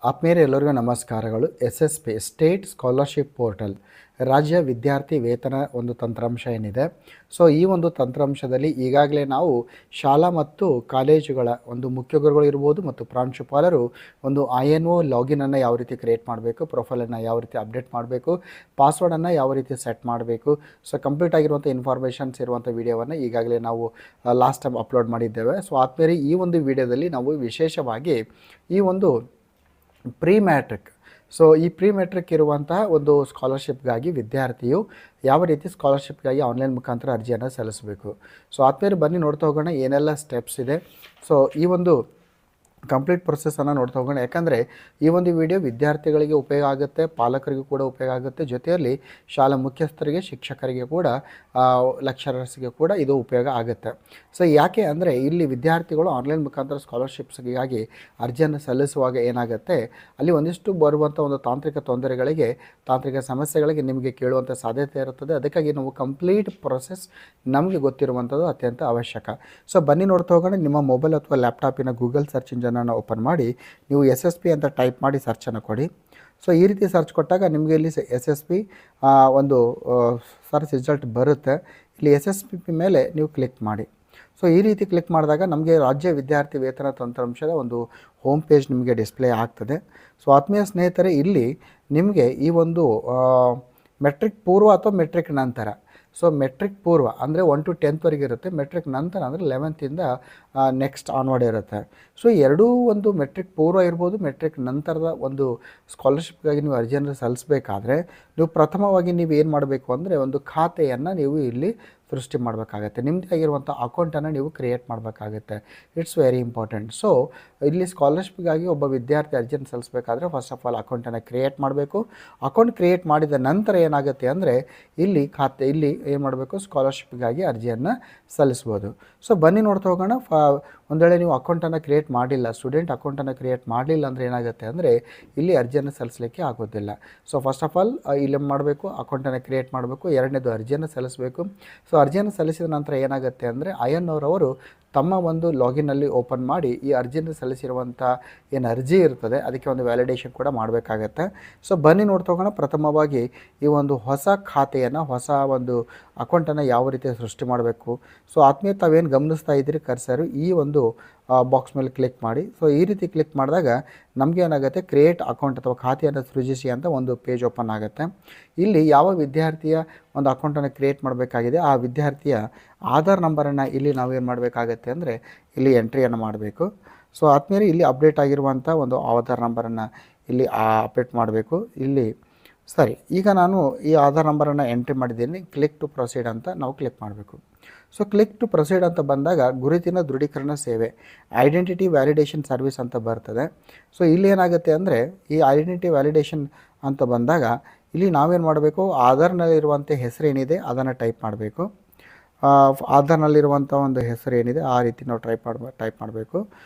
ಆತ್ಮೀಯರೇ ಎಲ್ಲರಿಗೂ ನಮಸ್ಕಾರಗಳು. SSP ಸ್ಟೇಟ್ ಸ್ಕಾಲರ್ಶಿಪ್ ಪೋರ್ಟಲ್ ರಾಜ್ಯ ವಿದ್ಯಾರ್ಥಿ ವೇತನ ಒಂದು ತಂತ್ರಾಂಶ ಏನಿದೆ. ಸೊ ಈ ಒಂದು ತಂತ್ರಾಂಶದಲ್ಲಿ ಈಗಾಗಲೇ ನಾವು ಶಾಲಾ ಮತ್ತು ಕಾಲೇಜುಗಳ ಒಂದು ಮುಖ್ಯ ಗುರುಗಳು ಇರ್ಬೋದು ಮತ್ತು ಪ್ರಾಂಶುಪಾಲರು ಒಂದು INO ಲಾಗಿನನ್ನು ಯಾವ ರೀತಿ ಕ್ರಿಯೇಟ್ ಮಾಡಬೇಕು, ಪ್ರೊಫೈಲನ್ನು ಯಾವ ರೀತಿ ಅಪ್ಡೇಟ್ ಮಾಡಬೇಕು, ಪಾಸ್ವರ್ಡನ್ನು ಯಾವ ರೀತಿ ಸೆಟ್ ಮಾಡಬೇಕು, ಸೊ ಕಂಪ್ಲೀಟ್ ಆಗಿರುವಂಥ ಇನ್ಫಾರ್ಮೇಷನ್ಸ್ ಇರುವಂಥ ವಿಡಿಯೋವನ್ನು ಈಗಾಗಲೇ ನಾವು ಲಾಸ್ಟ್ ಟೈಮ್ ಅಪ್ಲೋಡ್ ಮಾಡಿದ್ದೇವೆ. ಸೊ ಆದ್ಮೇಲೆ ಈ ಒಂದು ವಿಡಿಯೋದಲ್ಲಿ ನಾವು ವಿಶೇಷವಾಗಿ ಈ ಒಂದು ಪ್ರೀ ಮ್ಯಾಟ್ರಿಕ್, ಸೊ ಈ ಪ್ರೀ ಮ್ಯಾಟ್ರಿಕ್ ಇರುವಂತಹ ಒಂದು ಸ್ಕಾಲರ್ಶಿಪ್ಗಾಗಿ ವಿದ್ಯಾರ್ಥಿಯು ಯಾವ ರೀತಿ ಸ್ಕಾಲರ್ಶಿಪ್ಗಾಗಿ ಆನ್ಲೈನ್ ಮುಖಾಂತರ ಅರ್ಜಿಯನ್ನು ಸಲ್ಲಿಸಬೇಕು. ಸೊ ಆದ್ಮೇಲೆ ಬನ್ನಿ ನೋಡ್ತಾ ಹೋಗೋಣ ಏನೆಲ್ಲ ಸ್ಟೆಪ್ಸ್ ಇದೆ. ಸೊ ಈ ಒಂದು ಕಂಪ್ಲೀಟ್ ಪ್ರೊಸೆಸನ್ನು ನೋಡ್ತಾ ಹೋಗೋಣ. ಯಾಕಂದರೆ ಈ ಒಂದು ವಿಡಿಯೋ ವಿದ್ಯಾರ್ಥಿಗಳಿಗೆ ಉಪಯೋಗ ಆಗುತ್ತೆ, ಪಾಲಕರಿಗೂ ಕೂಡ ಉಪಯೋಗ ಆಗುತ್ತೆ, ಜೊತೆಯಲ್ಲಿ ಶಾಲಾ ಮುಖ್ಯಸ್ಥರಿಗೆ, ಶಿಕ್ಷಕರಿಗೆ ಕೂಡ, ಲೆಕ್ಚರರ್ಸ್ಗೆ ಕೂಡ ಇದು ಉಪಯೋಗ ಆಗುತ್ತೆ. ಸೊ ಯಾಕೆ ಅಂದರೆ ಇಲ್ಲಿ ವಿದ್ಯಾರ್ಥಿಗಳು ಆನ್ಲೈನ್ ಮುಖಾಂತರ ಸ್ಕಾಲರ್ಶಿಪ್ಸ್ಗಾಗಿ ಅರ್ಜಿಯನ್ನು ಸಲ್ಲಿಸುವಾಗ ಏನಾಗುತ್ತೆ, ಅಲ್ಲಿ ಒಂದಿಷ್ಟು ಬರುವಂಥ ಒಂದು ತಾಂತ್ರಿಕ ತೊಂದರೆಗಳಿಗೆ, ತಾಂತ್ರಿಕ ಸಮಸ್ಯೆಗಳಿಗೆ ನಿಮಗೆ ಕೇಳುವಂಥ ಸಾಧ್ಯತೆ ಇರುತ್ತದೆ. ಅದಕ್ಕಾಗಿ ನಾವು ಕಂಪ್ಲೀಟ್ ಪ್ರೊಸೆಸ್ ನಮಗೆ ಗೊತ್ತಿರುವಂಥದ್ದು ಅತ್ಯಂತ ಅವಶ್ಯಕ. ಸೊ ಬನ್ನಿ ನೋಡ್ತಾ ಹೋಗೋಣ. ನಿಮ್ಮ ಮೊಬೈಲ್ ಅಥವಾ ಲ್ಯಾಪ್ಟಾಪಿನ ಗೂಗಲ್ ಸರ್ಚ್ ಇಂಜನ್ ಓಪನ್ ಮಾಡಿ ನೀವು SSP ಅಂತ ಟೈಪ್ ಮಾಡಿ ಸರ್ಚನ್ನು ಕೊಡಿ. ಸೊ ಈ ರೀತಿ ಸರ್ಚ್ ಕೊಟ್ಟಾಗ ನಿಮಗೆ ಇಲ್ಲಿ SSP ಒಂದು ಸರ್ಚ್ ರಿಸಲ್ಟ್ ಬರುತ್ತೆ. ಇಲ್ಲಿ SSP ಮೇಲೆ ನೀವು ಕ್ಲಿಕ್ ಮಾಡಿ. ಸೊ ಈ ರೀತಿ ಕ್ಲಿಕ್ ಮಾಡಿದಾಗ ನಮಗೆ ರಾಜ್ಯ ವಿದ್ಯಾರ್ಥಿ ವೇತನ ತಂತ್ರಾಂಶದ ಒಂದು ಹೋಮ್ ಪೇಜ್ ನಿಮಗೆ ಡಿಸ್ಪ್ಲೇ ಆಗ್ತದೆ. ಸೊ ಆತ್ಮೀಯ ಸ್ನೇಹಿತರೆ, ಇಲ್ಲಿ ನಿಮಗೆ ಈ ಒಂದು ಮೆಟ್ರಿಕ್ ಪೂರ್ವ ಅಥವಾ ಮೆಟ್ರಿಕ್ ನಂತರ, ಸೊ ಮೆಟ್ರಿಕ್ ಪೂರ್ವ ಅಂದರೆ 1 to 10th ಇರುತ್ತೆ, ಮೆಟ್ರಿಕ್ ನಂತರ ಅಂದರೆ 11th ನೆಕ್ಸ್ಟ್ ಆನ್ವರ್ಡ್ ಇರುತ್ತೆ. ಸೊ ಎರಡೂ ಒಂದು ಮೆಟ್ರಿಕ್ ಪೂರ್ವ ಇರ್ಬೋದು, ಮೆಟ್ರಿಕ್ ನಂತರದ ಒಂದು ಸ್ಕಾಲರ್ಶಿಪ್ಗಾಗಿ ನೀವು ಅರ್ಜಿಯನ್ನು ಸಲ್ಲಿಸಬೇಕಾದ್ರೆ ನೀವು ಪ್ರಥಮವಾಗಿ ನೀವು ಏನು ಮಾಡಬೇಕು ಅಂದರೆ ಒಂದು ಖಾತೆಯನ್ನು ನೀವು ಇಲ್ಲಿ ಸೃಷ್ಟಿ ಮಾಡಬೇಕಾಗತ್ತೆ. ನಿಮ್ಮದೇ ಆಗಿರುವಂಥ ಅಕೌಂಟನ್ನು ನೀವು ಕ್ರಿಯೇಟ್ ಮಾಡಬೇಕಾಗತ್ತೆ. It's very important. ಸೊ ಇಲ್ಲಿ ಸ್ಕಾಲರ್ಶಿಪ್ಗಾಗಿ ಒಬ್ಬ ವಿದ್ಯಾರ್ಥಿ ಅರ್ಜಿಯನ್ನು ಸಲ್ಲಿಸಬೇಕಾದ್ರೆ ಫಸ್ಟ್ ಆಫ್ ಆಲ್ ಅಕೌಂಟನ್ನು ಕ್ರಿಯೇಟ್ ಮಾಡಬೇಕು. ಅಕೌಂಟ್ ಕ್ರಿಯೇಟ್ ಮಾಡಿದ ನಂತರ ಏನಾಗುತ್ತೆ ಅಂದರೆ ಇಲ್ಲಿ ಏನು ಮಾಡಬೇಕು, ಸ್ಕಾಲರ್ಶಿಪ್ಗಾಗಿ ಅರ್ಜಿಯನ್ನು ಸಲ್ಲಿಸ್ಬೋದು. ಸೊ ಬನ್ನಿ ನೋಡ್ತಾ ಹೋಗೋಣ. ಒಂದು ವೇಳೆ ನೀವು ಅಕೌಂಟನ್ನು ಕ್ರಿಯೇಟ್ ಮಾಡಿಲ್ಲ, ಸ್ಟೂಡೆಂಟ್ ಅಕೌಂಟನ್ನು ಕ್ರಿಯೇಟ್ ಮಾಡಲಿಲ್ಲ ಅಂದರೆ ಏನಾಗುತ್ತೆ ಅಂದರೆ ಇಲ್ಲಿ ಅರ್ಜಿಯನ್ನು ಸಲ್ಲಿಸಲಿಕ್ಕೆ ಆಗೋದಿಲ್ಲ. ಸೊ ಫಸ್ಟ್ ಆಫ್ ಆಲ್ ಇಲ್ಲಿ ಮಾಡಬೇಕು, ಅಕೌಂಟನ್ನು ಕ್ರಿಯೇಟ್ ಮಾಡಬೇಕು. ಎರಡನೇದು ಅರ್ಜಿಯನ್ನು ಸಲ್ಲಿಸಬೇಕು. ಸೊ ಅರ್ಜಿಯನ್ನು ಸಲ್ಲಿಸಿದ ನಂತರ ಏನಾಗುತ್ತೆ ಅಂದರೆ INO ಅವರು ತಮ್ಮ ಒಂದು ಲಾಗಿನಲ್ಲಿ ಓಪನ್ ಮಾಡಿ ಈ ಅರ್ಜಿಯನ್ನು ಸಲ್ಲಿಸಿರುವಂಥ ಏನು ಅರ್ಜಿ ಇರ್ತದೆ ಅದಕ್ಕೆ ಒಂದು ವ್ಯಾಲಿಡೇಷನ್ ಕೂಡ ಮಾಡಬೇಕಾಗತ್ತೆ. ಸೊ ಬನ್ನಿ ನೋಡ್ತಾ ಹೋಗೋಣ. ಪ್ರಥಮವಾಗಿ ಈ ಒಂದು ಹೊಸ ಖಾತೆಯನ್ನು, ಹೊಸ ಒಂದು ಅಕೌಂಟನ್ನು ಯಾವ ರೀತಿ ಸೃಷ್ಟಿ ಮಾಡಬೇಕು. ಸೊ ಆತ್ಮೀಯ ತಾವೇನು ಗಮನಿಸ್ತಾ ಇದ್ದೀರಿ ಕರ್ಸರು, ಈ ಒಂದು ಬಾಕ್ಸ್ ಮೇಲೆ ಕ್ಲಿಕ್ ಮಾಡಿ. ಸೊ ಈ ರೀತಿ ಕ್ಲಿಕ್ ಮಾಡಿದಾಗ ನಮಗೆ ಏನಾಗುತ್ತೆ, ಕ್ರಿಯೇಟ್ ಅಕೌಂಟ್ ಅಥವಾ ಖಾತೆಯನ್ನು ಸೃಜಿಸಿ ಅಂತ ಒಂದು ಪೇಜ್ ಓಪನ್ ಆಗುತ್ತೆ. ಇಲ್ಲಿ ಯಾವ ವಿದ್ಯಾರ್ಥಿಯ ಒಂದು ಅಕೌಂಟನ್ನು ಕ್ರಿಯೇಟ್ ಮಾಡಬೇಕಾಗಿದೆ ಆ ವಿದ್ಯಾರ್ಥಿಯ ಆಧಾರ್ ನಂಬರನ್ನು ಇಲ್ಲಿ ನಾವೇನು ಮಾಡಬೇಕಾಗತ್ತೆ ಅಂದರೆ ಇಲ್ಲಿ ಎಂಟ್ರಿಯನ್ನು ಮಾಡಬೇಕು. ಸೊ ಆದ್ಮೇಲೆ ಇಲ್ಲಿ ಅಪ್ಡೇಟ್ ಆಗಿರುವಂಥ ಒಂದು ಆಧಾರ್ ನಂಬರನ್ನು ಇಲ್ಲಿ ಅಪ್ಡೇಟ್ ಮಾಡಬೇಕು. ಇಲ್ಲಿ ಸರಿ, ಈಗ ನಾನು ಈ ಆಧಾರ್ ನಂಬರನ್ನು ಎಂಟ್ರಿ ಮಾಡಿದ್ದೀನಿ. ಕ್ಲಿಕ್ ಟು ಪ್ರೊಸೀಡ್ ಅಂತ ನಾವು ಕ್ಲಿಕ್ ಮಾಡಬೇಕು. ಸೊ ಕ್ಲಿಕ್ ಟು ಪ್ರೊಸೀಡ್ ಅಂತ ಬಂದಾಗ ಗುರುತಿನ ದೃಢೀಕರಣ ಸೇವೆ, ಐಡೆಂಟಿಟಿ ವ್ಯಾಲಿಡೇಷನ್ ಸರ್ವಿಸ್ ಅಂತ ಬರ್ತದೆ. ಸೊ ಇಲ್ಲಿ ಏನಾಗುತ್ತೆ ಅಂದರೆ ಈ ಐಡೆಂಟಿಟಿ ವ್ಯಾಲಿಡೇಷನ್ ಅಂತ ಬಂದಾಗ ಇಲ್ಲಿ ನಾವೇನು ಮಾಡಬೇಕು, ಆಧಾರ್ನಲ್ಲಿರುವಂಥ ಹೆಸರು ಏನಿದೆ ಅದನ್ನು ಟೈಪ್ ಮಾಡಬೇಕು. ಆಧಾರ್ನಲ್ಲಿರುವಂಥ ಒಂದು ಹೆಸರು ಏನಿದೆ ಆ ರೀತಿ ನಾವು ಟೈಪ್ ಮಾಡಬೇಕು.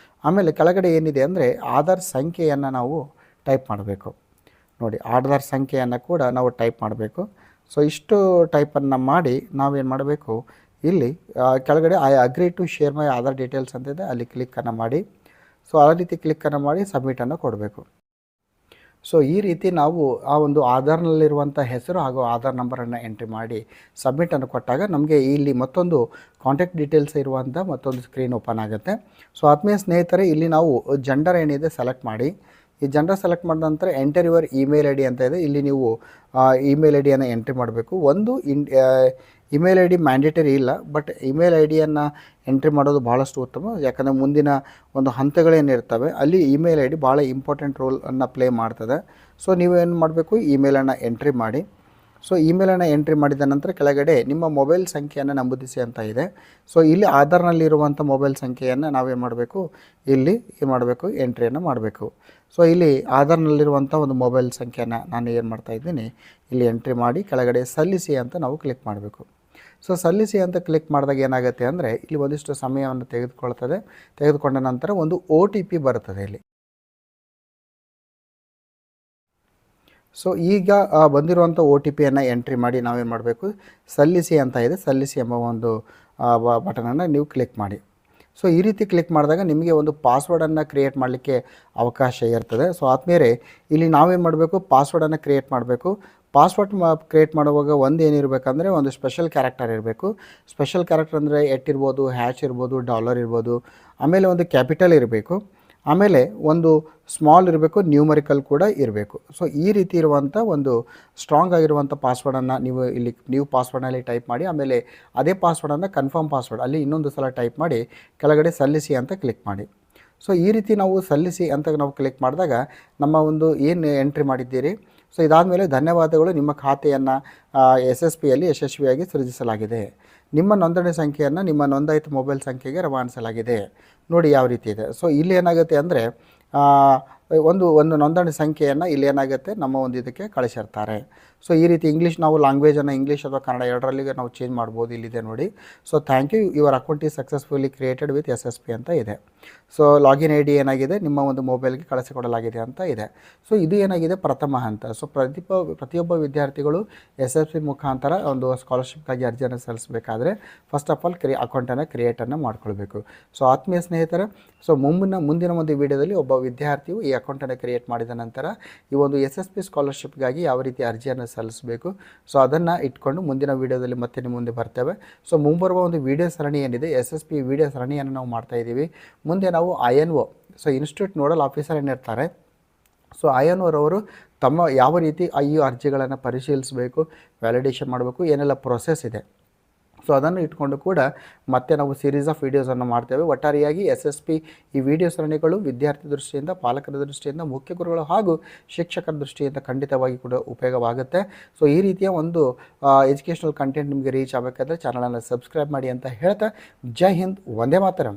ಆಮೇಲೆ ಕೆಳಗಡೆ ಏನಿದೆ ಅಂದರೆ ಆಧಾರ್ ಸಂಖ್ಯೆಯನ್ನು ನಾವು ಟೈಪ್ ಮಾಡಬೇಕು. ನೋಡಿ, ಆಧಾರ್ ಸಂಖ್ಯೆಯನ್ನು ಕೂಡ ನಾವು ಟೈಪ್ ಮಾಡಬೇಕು. ಸೊ ಇಷ್ಟು ಟೈಪನ್ನು ಮಾಡಿ ನಾವೇನು ಮಾಡಬೇಕು, ಇಲ್ಲಿ ಕೆಳಗಡೆ I agree to share my Aadhaar details ಅಂತಿದೆ, ಅಲ್ಲಿ ಕ್ಲಿಕ್ಕನ್ನು ಮಾಡಿ. ಸೊ ಆ ರೀತಿ ಕ್ಲಿಕ್ಕನ್ನು ಮಾಡಿ ಸಬ್ಮಿಟನ್ನು ಕೊಡಬೇಕು. ಸೊ ಈ ರೀತಿ ನಾವು ಆ ಒಂದು ಆಧಾರ್ನಲ್ಲಿರುವಂಥ ಹೆಸರು ಹಾಗೂ ಆಧಾರ್ ನಂಬರನ್ನು ಎಂಟ್ರಿ ಮಾಡಿ ಸಬ್ಮಿಟನ್ನು ಕೊಟ್ಟಾಗ ನಮಗೆ ಇಲ್ಲಿ ಮತ್ತೊಂದು ಕಾಂಟ್ಯಾಕ್ಟ್ ಡೀಟೇಲ್ಸ್ ಇರುವಂಥ ಮತ್ತೊಂದು ಸ್ಕ್ರೀನ್ ಓಪನ್ ಆಗುತ್ತೆ. ಸೊ ಆತ್ಮೀಯ ಸ್ನೇಹಿತರೆ, ಇಲ್ಲಿ ನಾವು ಜೆಂಡರ್ ಏನಿದೆ ಸೆಲೆಕ್ಟ್ ಮಾಡಿ. ಈ ಜೆಂಡರ್ ಸೆಲೆಕ್ಟ್ ಮಾಡಿದ ನಂತರ ಎಂಟರ್ ಯುವರ್ ಇಮೇಲ್ ID ಅಂತ ಇದೆ. ಇಲ್ಲಿ ನೀವು ಇಮೇಲ್ IDಯನ್ನು ಎಂಟ್ರಿ ಮಾಡಬೇಕು. ಒಂದು ಇಮೇಲ್ ID ಮ್ಯಾಂಡೇಟರಿ ಇಲ್ಲ, ಬಟ್ ಇಮೇಲ್ IDಯನ್ನು ಎಂಟ್ರಿ ಮಾಡೋದು ಭಾಳಷ್ಟು ಉತ್ತಮ. ಯಾಕಂದರೆ ಮುಂದಿನ ಒಂದು ಹಂತಗಳೇನಿರ್ತವೆ ಅಲ್ಲಿ ಇಮೇಲ್ ID ಭಾಳ ಇಂಪಾರ್ಟೆಂಟ್ ರೋಲನ್ನು ಪ್ಲೇ ಮಾಡ್ತದೆ. ಸೊ ನೀವೇನು ಮಾಡಬೇಕು, ಇಮೇಲನ್ನು ಎಂಟ್ರಿ ಮಾಡಿ. ಸೊ ಇಮೇಲನ್ನು ಎಂಟ್ರಿ ಮಾಡಿದ ನಂತರ ಕೆಳಗಡೆ ನಿಮ್ಮ ಮೊಬೈಲ್ ಸಂಖ್ಯೆಯನ್ನು ನಮೂದಿಸಿ ಅಂತ ಇದೆ. ಸೊ ಇಲ್ಲಿ ಆಧಾರ್ನಲ್ಲಿರುವಂಥ ಮೊಬೈಲ್ ಸಂಖ್ಯೆಯನ್ನು ನಾವೇನು ಮಾಡಬೇಕು, ಇಲ್ಲಿ ಏನು ಮಾಡಬೇಕು, ಎಂಟ್ರಿಯನ್ನು ಮಾಡಬೇಕು. ಸೊ ಇಲ್ಲಿ ಆಧಾರ್ನಲ್ಲಿರುವಂಥ ಒಂದು ಮೊಬೈಲ್ ಸಂಖ್ಯೆಯನ್ನು ನಾನು ಏನು ಮಾಡ್ತಾಯಿದ್ದೀನಿ, ಇಲ್ಲಿ ಎಂಟ್ರಿ ಮಾಡಿ ಕೆಳಗಡೆ ಸಲ್ಲಿಸಿ ಅಂತ ನಾವು ಕ್ಲಿಕ್ ಮಾಡಬೇಕು. ಸೊ ಸಲ್ಲಿಸಿ ಅಂತ ಕ್ಲಿಕ್ ಮಾಡಿದಾಗ ಏನಾಗುತ್ತೆ ಅಂದರೆ ಇಲ್ಲಿ ಒಂದಿಷ್ಟು ಸಮಯವನ್ನು ತೆಗೆದುಕೊಂಡ ನಂತರ ಒಂದು OTP ಬರ್ತದೆ ಇಲ್ಲಿ. ಸೊ ಈಗ ಬಂದಿರುವಂಥ OTPಯನ್ನು ಎಂಟ್ರಿ ಮಾಡಿ ನಾವೇನು ಮಾಡಬೇಕು, ಸಲ್ಲಿಸಿ ಅಂತ ಇದೆ, ಸಲ್ಲಿಸಿ ಎಂಬ ಒಂದು ಬಟನನ್ನು ನೀವು ಕ್ಲಿಕ್ ಮಾಡಿ. ಸೊ ಈ ರೀತಿ ಕ್ಲಿಕ್ ಮಾಡಿದಾಗ ನಿಮಗೆ ಒಂದು ಪಾಸ್ವರ್ಡನ್ನು ಕ್ರಿಯೇಟ್ ಮಾಡಲಿಕ್ಕೆ ಅವಕಾಶ ಇರ್ತದೆ. ಸೊ ಆದ್ಮೇಲೆ ಇಲ್ಲಿ ನಾವೇನು ಮಾಡಬೇಕು, ಪಾಸ್ವರ್ಡನ್ನು ಕ್ರಿಯೇಟ್ ಮಾಡಬೇಕು. ಪಾಸ್ವರ್ಡ್ ಕ್ರಿಯೇಟ್ ಮಾಡುವಾಗ ಒಂದು ಏನಿರಬೇಕಂದ್ರೆ ಒಂದು ಸ್ಪೆಷಲ್ ಕ್ಯಾರೆಕ್ಟರ್ ಇರಬೇಕು. ಸ್ಪೆಷಲ್ ಕ್ಯಾರೆಕ್ಟರ್ ಅಂದರೆ ಇರ್ಬೋದು, ಹ್ಯಾಶ್ ಇರ್ಬೋದು, ಡಾಲರ್ ಇರ್ಬೋದು, ಆಮೇಲೆ ಒಂದು ಕ್ಯಾಪಿಟಲ್ ಇರಬೇಕು, ಆಮೇಲೆ ಒಂದು ಸ್ಮಾಲ್ ಇರಬೇಕು, ನ್ಯೂಮರಿಕಲ್ ಕೂಡ ಇರಬೇಕು. ಸೊ ಈ ರೀತಿ ಇರುವಂಥ ಒಂದು ಸ್ಟ್ರಾಂಗ್ ಆಗಿರುವಂಥ ಪಾಸ್ವರ್ಡನ್ನು ನೀವು ಪಾಸ್ವರ್ಡ್ನಲ್ಲಿ ಟೈಪ್ ಮಾಡಿ, ಆಮೇಲೆ ಅದೇ ಪಾಸ್ವರ್ಡನ್ನು ಕನ್ಫರ್ಮ್ ಪಾಸ್ವರ್ಡ್ ಅಲ್ಲಿ ಇನ್ನೊಂದು ಸಲ ಟೈಪ್ ಮಾಡಿ ಕೆಳಗಡೆ ಸಲ್ಲಿಸಿ ಅಂತ ಕ್ಲಿಕ್ ಮಾಡಿ. ಸೊ ಈ ರೀತಿ ನಾವು ಸಲ್ಲಿಸಿ ಅಂತ ನಾವು ಕ್ಲಿಕ್ ಮಾಡಿದಾಗ ನಮ್ಮ ಒಂದು ಏನು ಎಂಟ್ರಿ ಮಾಡಿದ್ದೀರಿ, ಸೊ ಇದಾದಮೇಲೆ ಧನ್ಯವಾದಗಳು, ನಿಮ್ಮ ಖಾತೆಯನ್ನು SSPಯಲ್ಲಿ ಯಶಸ್ವಿಯಾಗಿ ಸೃಜಿಸಲಾಗಿದೆ. ನಿಮ್ಮ ನೋಂದಣಿ ಸಂಖ್ಯೆಯನ್ನು ನಿಮ್ಮ ನೋಂದಾಯಿತ ಮೊಬೈಲ್ ಸಂಖ್ಯೆಗೆ ರವಾನಿಸಲಾಗಿದೆ. ನೋಡಿ ಯಾವ ರೀತಿ ಇದೆ. ಸೊ ಇಲ್ಲಿ ಏನಾಗುತ್ತೆ ಅಂದರೆ ಒಂದು ನೋಂದಣಿ ಸಂಖ್ಯೆಯನ್ನು ಇಲ್ಲಿ ಏನಾಗುತ್ತೆ ನಮ್ಮ ಒಂದು ಇದಕ್ಕೆ ಕಳಿಸಿರ್ತಾರೆ. ಸೊ ಈ ರೀತಿ ನಾವು ಲ್ಯಾಂಗ್ವೇಜನ್ನು ಇಂಗ್ಲೀಷ್ ಅಥವಾ ಕನ್ನಡ ಎರಡರಲ್ಲಿಗೆ ನಾವು ಚೇಂಜ್ ಮಾಡ್ಬೋದು. ಇಲ್ಲಿದೆ ನೋಡಿ. So thank you, your account is successfully created with SSP ಅಂತ ಇದೆ. ಸೊ ಲಾಗಿನ್ ID ಏನಾಗಿದೆ, ನಿಮ್ಮ ಒಂದು ಮೊಬೈಲ್ಗೆ ಕಳಿಸಿಕೊಡಲಾಗಿದೆ ಅಂತ ಇದೆ. ಸೊ ಇದು ಏನಾಗಿದೆ ಪ್ರಥಮ ಹಂತ. ಸೊ ಪ್ರತಿಯೊಬ್ಬ ವಿದ್ಯಾರ್ಥಿಗಳು SSP ಮುಖಾಂತರ ಒಂದು ಸ್ಕಾಲರ್ಶಿಪ್ಗಾಗಿ ಅರ್ಜಿಯನ್ನು ಸಲ್ಲಿಸಬೇಕಾದ್ರೆ ಫಸ್ಟ್ ಆಫ್ ಆಲ್ ಅಕೌಂಟನ್ನು ಕ್ರಿಯೇಟನ್ನು ಮಾಡ್ಕೊಳ್ಬೇಕು. ಸೊ ಆತ್ಮೀಯ ಸ್ನೇಹಿತರೆ, ಸೊ ಮುಂದಿನ ಒಂದು ವಿಡಿಯೋದಲ್ಲಿ ಒಬ್ಬ ವಿದ್ಯಾರ್ಥಿಯು ಈ ಅಕೌಂಟನ್ನು ಕ್ರಿಯೇಟ್ ಮಾಡಿದ ನಂತರ ಈ ಒಂದು SSP ಸ್ಕಾಲರ್ಶಿಪ್ಗಾಗಿ ಯಾವ ರೀತಿ ಅರ್ಜಿಯನ್ನು ಸಲ್ಲಿಸಬೇಕು, ಸೊ ಅದನ್ನು ಇಟ್ಕೊಂಡು ಮುಂದಿನ ವಿಡಿಯೋದಲ್ಲಿ ಮತ್ತೆ ನಿಮ್ಮ ಮುಂದೆ ಬರ್ತೇವೆ. ಸೊ ಮುಂಬರುವ ಒಂದು ವಿಡಿಯೋ ಸರಣಿ ಏನಿದೆ, SSP ವಿಡಿಯೋ ಸರಣಿಯನ್ನು ನಾವು ಮಾಡ್ತಾ ಇದ್ದೀವಿ. ಮುಂದೆ ನಾವು INO, so institute nodal officer ಏನಿರ್ತಾರೆ, ಸೊ INO ರವರು ತಮ್ಮ ಯಾವ ರೀತಿ ಈ ಅರ್ಜಿಗಳನ್ನು ಪರಿಶೀಲಿಸಬೇಕು, ವ್ಯಾಲಿಡೇಷನ್ ಮಾಡಬೇಕು, ಏನೆಲ್ಲ ಪ್ರೊಸೆಸ್ ಇದೆ, ಸೊ ಅದನ್ನು ಇಟ್ಕೊಂಡು ಕೂಡ ಮತ್ತೆ ನಾವು ಸೀರೀಸ್ ಆಫ್ ವೀಡಿಯೋಸನ್ನು ಮಾಡ್ತೇವೆ. ಒಟ್ಟಾರೆಯಾಗಿ SSP ಈ ವಿಡಿಯೋ ಸರಣಿಗಳು ವಿದ್ಯಾರ್ಥಿ ದೃಷ್ಟಿಯಿಂದ, ಪಾಲಕರ ದೃಷ್ಟಿಯಿಂದ, ಮುಖ್ಯ ಗುರುಗಳು ಹಾಗೂ ಶಿಕ್ಷಕರ ದೃಷ್ಟಿಯಿಂದ ಖಂಡಿತವಾಗಿ ಕೂಡ ಉಪಯೋಗವಾಗುತ್ತೆ. ಸೊ ಈ ರೀತಿಯ ಒಂದು ಎಜುಕೇಷನಲ್ ಕಂಟೆಂಟ್ ನಿಮಗೆ ರೀಚ್ ಆಗಬೇಕಾದ್ರೆ ಚಾನಲನ್ನು ಸಬ್ಸ್ಕ್ರೈಬ್ ಮಾಡಿ ಅಂತ ಹೇಳ್ತಾ, ಜೈ ಹಿಂದ್, ವಂದೇ ಮಾತರಂ.